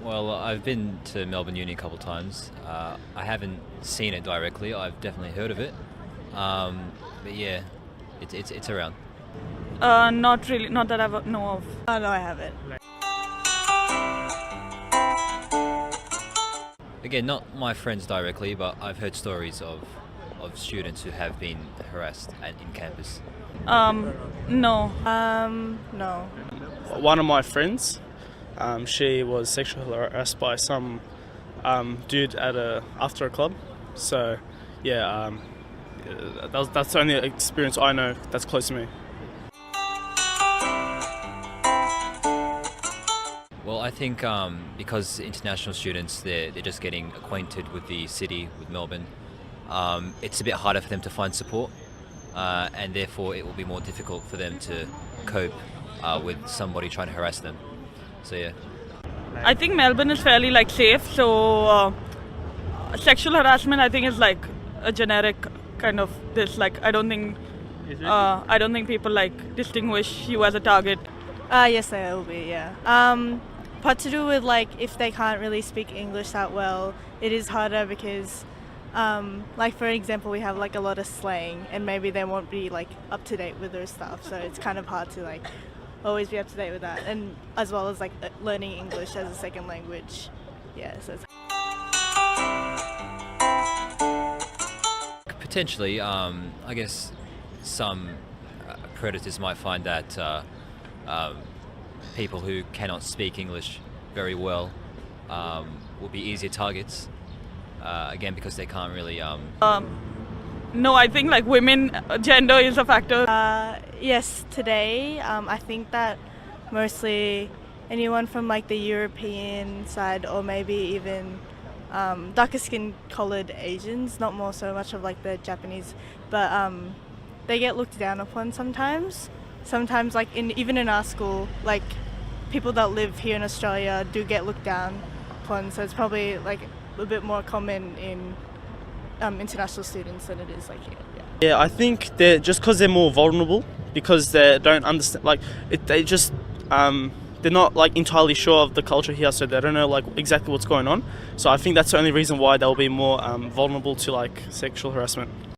Well, I've been to Melbourne Uni a couple of times. I haven't seen it directly. I've definitely heard of it. But yeah, it's around. Not really, not that I know of. No, I haven't. Again, not my friends directly, but I've heard stories of students who have been harassed in campus. No. No. One of my friends, she was sexually harassed by some dude after a club. So, yeah, that's the only experience I know that's close to me. Well, I think because international students, they're just getting acquainted with the city, with Melbourne. It's a bit harder for them to find support, and therefore it will be more difficult for them to cope with somebody trying to harass them. So yeah. I think Melbourne is fairly safe, so sexual harassment I think is a generic kind of this. I don't think people distinguish you as a target. Yes, there will be, yeah. Part to do with if they can't really speak English that well, it is harder because for example, we have a lot of slang and maybe they won't be up to date with their stuff, so it's kind of hard to always be up to date with that, and as well as learning English as a second language. Yeah, so it's Potentially, I guess some predators might find that people who cannot speak English very well will be easier targets. Again, because they can't really. No, I think women gender is a factor. yes, today I think that mostly anyone from the European side, or maybe even darker skin colored Asians, not more so much of the Japanese, but they get looked down upon sometimes. Sometimes even in our school, people that live here in Australia do get looked down upon, so it's probably a bit more common in international students than it is here. Yeah, I think because they're more vulnerable, because they don't understand, they're not entirely sure of the culture here, so they don't know exactly what's going on. So I think that's the only reason why they'll be more vulnerable to sexual harassment.